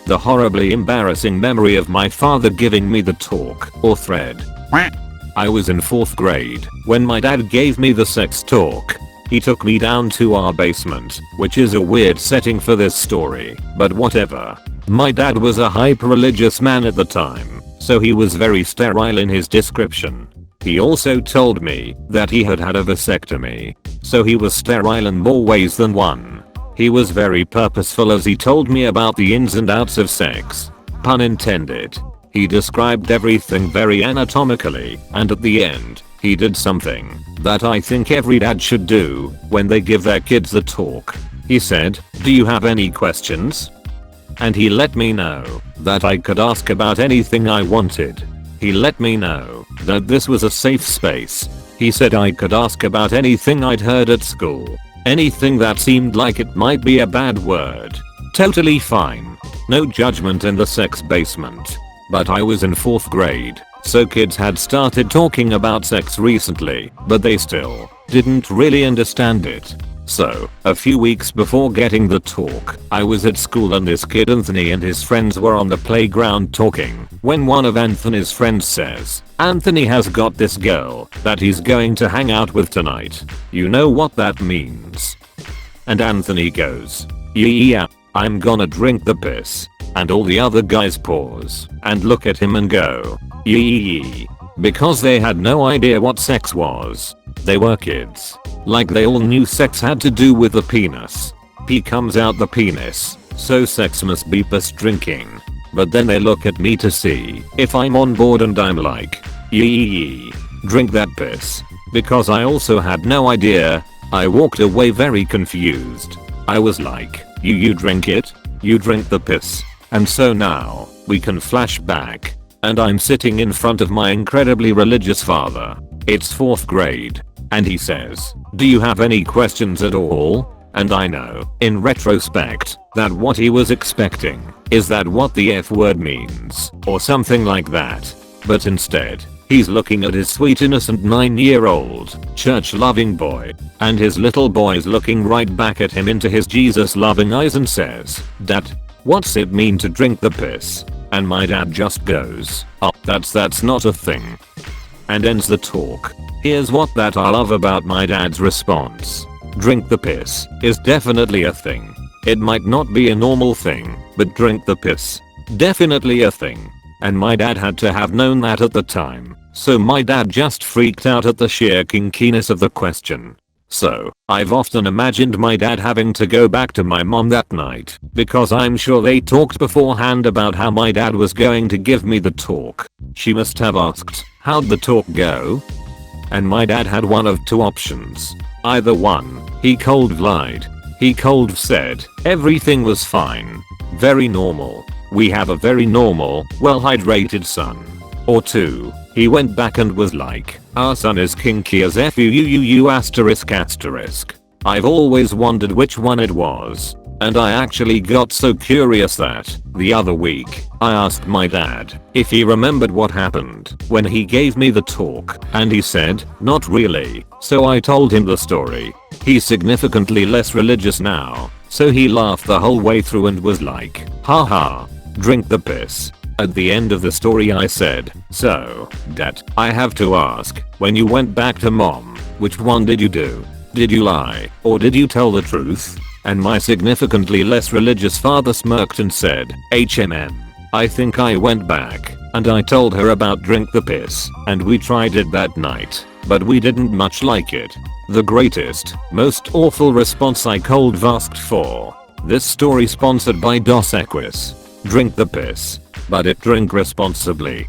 The horribly embarrassing memory of my father giving me the talk or thread. I was in 4th grade when my dad gave me the sex talk. He took me down to our basement, which is a weird setting for this story, but whatever. My dad was a hyper-religious man at the time, so he was very sterile in his description. He also told me that he had had a vasectomy, so he was sterile in more ways than one. He was very purposeful as he told me about the ins and outs of sex. Pun intended. He described everything very anatomically, and at the end, he did something that I think every dad should do when they give their kids the talk. He said, "Do you have any questions?" And he let me know that I could ask about anything I wanted. He let me know that this was a safe space. He said I could ask about anything I'd heard at school. Anything that seemed like it might be a bad word. Totally fine. No judgment in the sex basement. But I was in 4th grade, so kids had started talking about sex recently, but they still didn't really understand it. So, a few weeks before getting the talk, I was at school and this kid Anthony and his friends were on the playground talking, when one of Anthony's friends says, "Anthony has got this girl that he's going to hang out with tonight. You know what that means?" And Anthony goes, "Yeah, I'm gonna drink the piss." And all the other guys pause and look at him and go, "Yee," because they had no idea what sex was. They were kids. Like they all knew sex had to do with the penis. Pee comes out the penis, so sex must be piss drinking. But then they look at me to see if I'm on board and I'm like, "Yee, drink that piss." Because I also had no idea, I walked away very confused. I was like, you drink it? You drink the piss?" And so now, we can flash back. And I'm sitting in front of my incredibly religious father. It's 4th grade. And he says, "Do you have any questions at all?" And I know, in retrospect, that what he was expecting is that what the F word means, or something like that. But instead, he's looking at his sweet innocent 9-year-old, church-loving boy, and his little boy's looking right back at him into his Jesus-loving eyes and says, "Dad, what's it mean to drink the piss?" And my dad just goes, "Oh, that's not a thing." And ends the talk. Here's what that I love about my dad's response. Drink the piss is definitely a thing. It might not be a normal thing, but drink the piss. Definitely a thing. And my dad had to have known that at the time. So my dad just freaked out at the sheer kinkiness of the question. So, I've often imagined my dad having to go back to my mom that night, because I'm sure they talked beforehand about how my dad was going to give me the talk. She must have asked, "How'd the talk go?" And my dad had one of two options. Either one, he cold lied. He cold said, "Everything was fine. Very normal. We have a very normal, well-hydrated son." Or 2, he went back and was like, "Our son is kinky as FUUUU asterisk asterisk." I've always wondered which one it was. And I actually got so curious that, the other week, I asked my dad if he remembered what happened when he gave me the talk, and he said, "Not really." So I told him the story. He's significantly less religious now, so he laughed the whole way through and was like, "Haha, drink the piss." At the end of the story I said, "So, Dad, I have to ask, when you went back to mom, which one did you do? Did you lie, or did you tell the truth?" And my significantly less religious father smirked and said, "HMM. I think I went back, and I told her about drink the piss, and we tried it that night, but we didn't much like it." The greatest, most awful response I cold asked for. This story sponsored by Dos Equis. Drink the piss, but it drink responsibly.